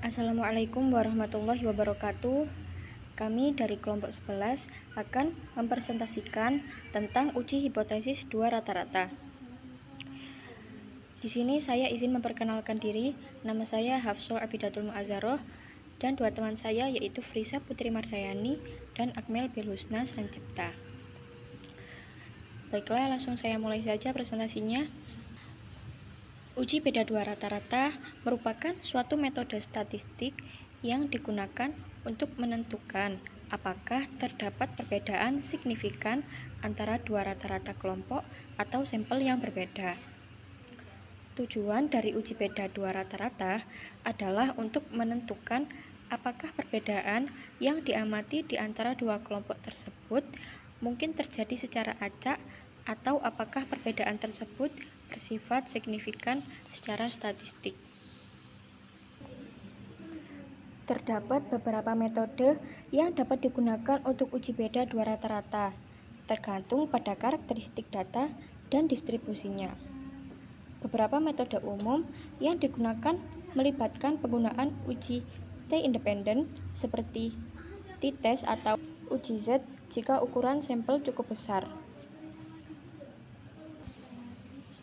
Assalamualaikum warahmatullahi wabarakatuh. Kami dari kelompok 11 akan mempresentasikan tentang uji hipotesis 2 rata-rata. Di sini saya izin memperkenalkan diri. Nama saya Hafsah Abidatul Mu'azzaroh dan dua teman saya yaitu Frisa Putri Mardayani dan Akmel Bilhusna Sancipta. Baiklah, langsung saya mulai saja presentasinya. Uji beda dua rata-rata merupakan suatu metode statistik yang digunakan untuk menentukan apakah terdapat perbedaan signifikan antara dua rata-rata kelompok atau sampel yang berbeda. Tujuan dari uji beda dua rata-rata adalah untuk menentukan apakah perbedaan yang diamati di antara dua kelompok tersebut mungkin terjadi secara acak atau apakah perbedaan tersebut bersifat signifikan secara statistik. Terdapat beberapa metode yang dapat digunakan untuk uji beda dua rata-rata, tergantung pada karakteristik data dan distribusinya. Beberapa metode umum yang digunakan melibatkan penggunaan uji T-independen seperti t-test atau uji Z jika ukuran sampel cukup besar.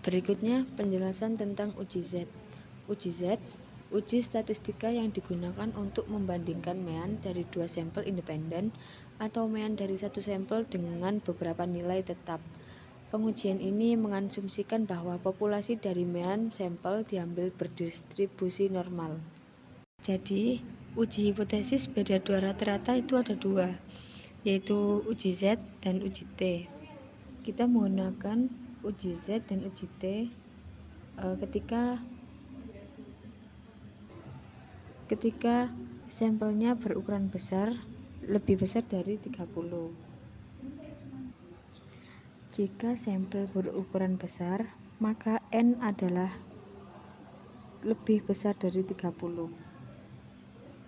Berikutnya penjelasan tentang uji Z. Uji Z, uji statistika yang digunakan untuk membandingkan mean dari dua sampel independen atau mean dari satu sampel dengan beberapa nilai tetap. Pengujian ini mengasumsikan bahwa populasi dari mean sampel diambil berdistribusi normal. Jadi, uji hipotesis beda dua rata-rata itu ada dua, yaitu uji Z dan uji T. Kita menggunakan uji Z dan uji T ketika sampelnya berukuran besar, lebih besar dari 30. Jika sampel berukuran besar, maka N adalah lebih besar dari 30.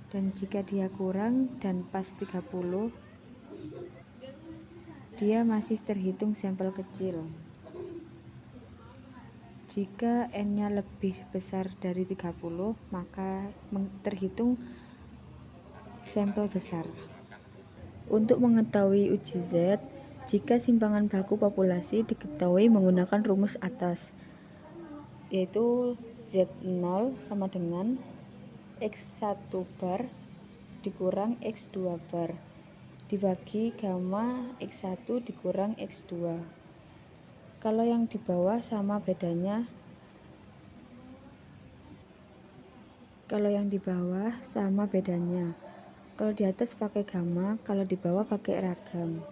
Dan jika dia kurang dan pas 30, dia masih terhitung sampel kecil. Jika N-nya lebih besar dari 30, maka terhitung sampel besar. Untuk mengetahui uji Z, jika simpangan baku populasi diketahui menggunakan rumus atas, yaitu Z0 sama dengan X1 bar dikurang X2 bar dibagi gamma X1 dikurang X2. Kalau yang di bawah sama bedanya, kalau di atas pakai gamma, kalau di bawah pakai ragam.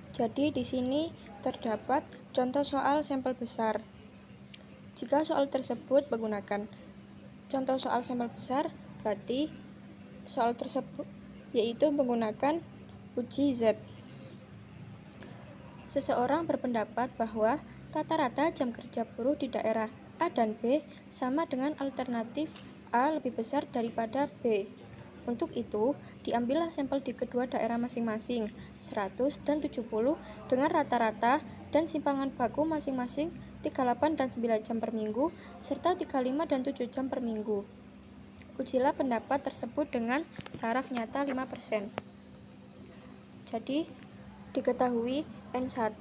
Jadi di sini terdapat contoh soal sampel besar. Jika soal tersebut menggunakan contoh soal sampel besar, berarti soal tersebut yaitu menggunakan uji Z. Seseorang berpendapat bahwa rata-rata jam kerja buruh di daerah A dan B sama dengan alternatif A lebih besar daripada B. Untuk itu, diambillah sampel di kedua daerah masing-masing, 100 dan 70, dengan rata-rata dan simpangan baku masing-masing 38 dan 9 jam per minggu, serta 35 dan 7 jam per minggu. Ujilah pendapat tersebut dengan taraf nyata 5%. Jadi, diketahui N1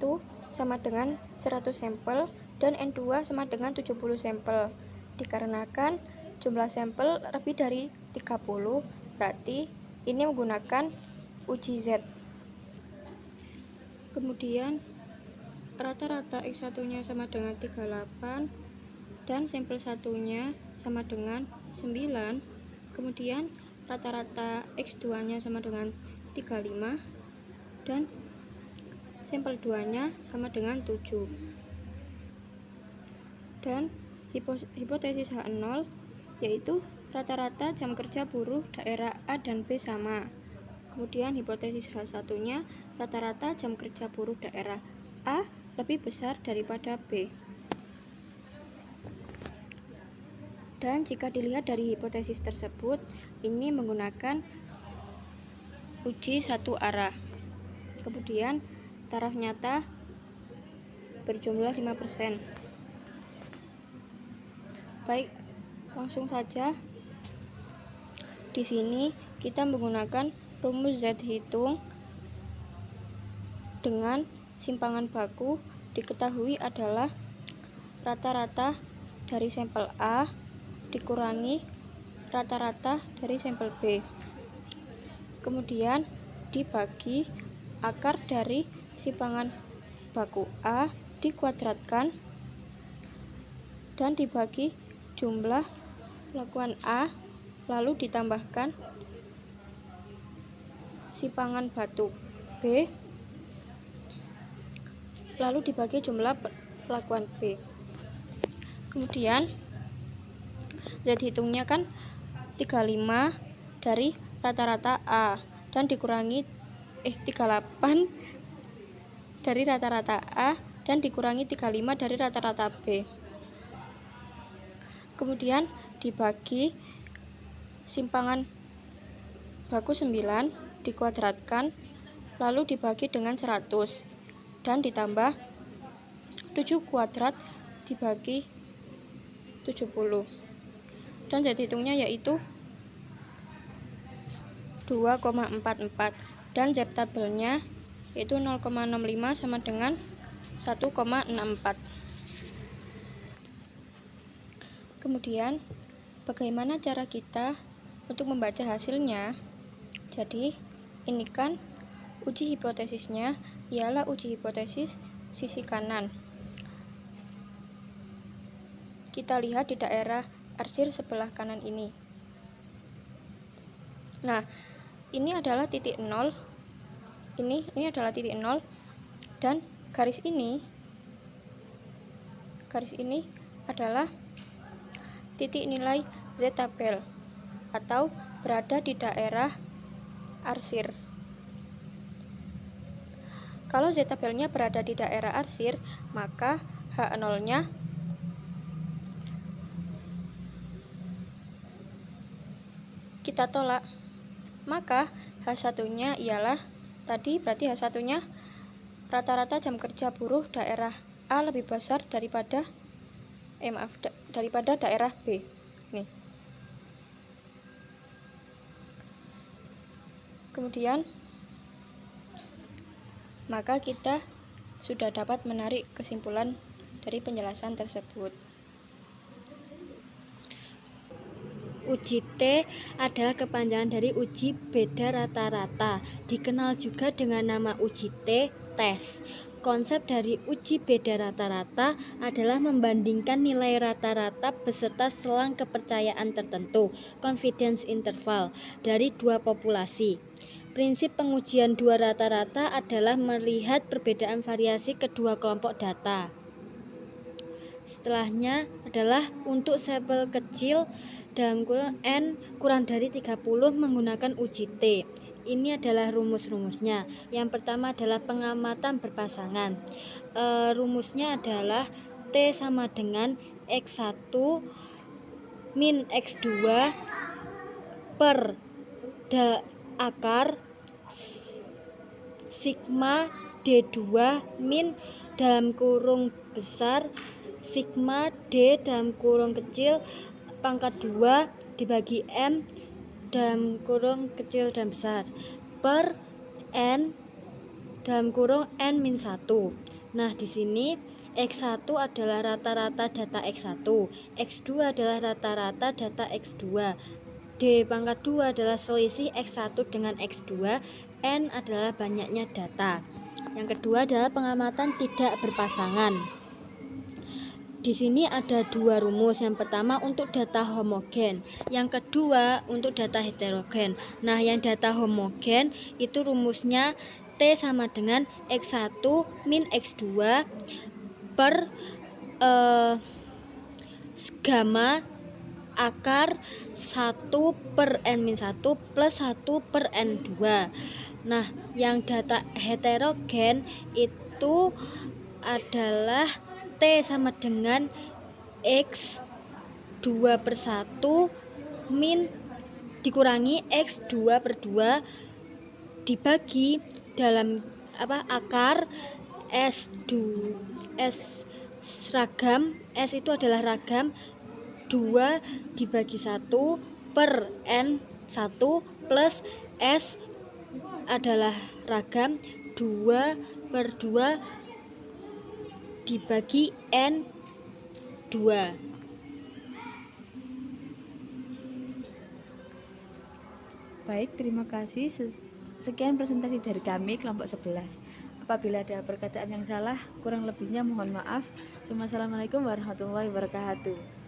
sama dengan 100 sampel dan N2 sama dengan 70 sampel. Dikarenakan jumlah sampel lebih dari 30, berarti ini menggunakan uji Z. Kemudian rata-rata X1-nya sama dengan 38 dan sampel satunya sama dengan 9. Kemudian rata-rata X2-nya sama dengan 35 dan sampel 2-nya sama dengan 7. Dan hipotesis H0 yaitu rata-rata jam kerja buruh daerah A dan B sama. Kemudian hipotesis H1-nya rata-rata jam kerja buruh daerah A lebih besar daripada B. Dan jika dilihat dari hipotesis tersebut, ini menggunakan uji satu arah. Kemudian taraf nyata berjumlah 5%. Baik, langsung saja Di sini kita menggunakan rumus Z hitung dengan simpangan baku diketahui adalah rata-rata dari sampel A dikurangi rata-rata dari sampel B. Kemudian dibagi akar dari simpangan baku A dikuadratkan dan dibagi jumlah lakuan A, lalu ditambahkan simpangan batu B, lalu dibagi jumlah lakuan B. Kemudian Z hitungnya kan 35 dari rata-rata A dan dikurangi 38 dari rata-rata A dan dikurangi 35 dari rata-rata B. Kemudian dibagi simpangan baku 9 dikuadratkan lalu dibagi dengan 100 dan ditambah 7 kuadrat dibagi 70 dan Z hitungnya yaitu 2,44 dan Z tabelnya yaitu 0,65 sama dengan 1,64. Kemudian bagaimana cara kita untuk membaca hasilnya? Jadi ini kan uji hipotesisnya ialah uji hipotesis sisi kanan. Kita lihat di daerah arsir sebelah kanan ini. Nah, ini adalah titik 0. Ini adalah titik 0 dan garis ini adalah titik nilai Z tabel atau berada di daerah arsir. Kalau Z tabelnya berada di daerah arsir, maka H0-nya kita tolak. Maka H1-nya ialah tadi berarti H1-nya rata-rata jam kerja buruh daerah A lebih besar daripada daripada daerah B. Nih. Kemudian maka kita sudah dapat menarik kesimpulan dari penjelasan tersebut. Uji T adalah kepanjangan dari uji beda rata-rata, dikenal juga dengan nama uji T, tes. Konsep dari uji beda rata-rata adalah membandingkan nilai rata-rata beserta selang kepercayaan tertentu, confidence interval, dari dua populasi. Prinsip pengujian dua rata-rata adalah melihat perbedaan variasi kedua kelompok data. Setelahnya adalah untuk sampel kecil dalam kurung N kurang dari 30 menggunakan uji T. Ini adalah rumus-rumusnya. Yang pertama adalah pengamatan berpasangan. Rumusnya adalah T sama dengan X1 min X2 per akar sigma D2 min dalam kurung besar sigma D dalam kurung kecil pangkat 2 dibagi M dalam kurung kecil dan besar per N dalam kurung N min 1. Nah, di sini X1 adalah rata-rata data X1, X2 adalah rata-rata data X2, D pangkat 2 adalah selisih X1 dengan X2, N adalah banyaknya data. Yang kedua adalah pengamatan tidak berpasangan. Di sini ada dua rumus. Yang pertama untuk data homogen, yang kedua untuk data heterogen. Nah, yang data homogen itu rumusnya T sama dengan X1 min X2 per gamma akar 1 per N min 1 plus 1 per N2. Nah, yang data heterogen itu adalah T sama dengan X 2 per 1 min dikurangi X 2 per 2 dibagi dalam akar S2 S ragam, S itu adalah ragam 2 dibagi 1 per N 1 plus S adalah ragam 2 per 2 dibagi N 2. Baik, terima kasih. Sekian presentasi dari kami kelompok 11. Apabila ada perkataan yang salah, kurang lebihnya mohon maaf. Assalamualaikum warahmatullahi wabarakatuh.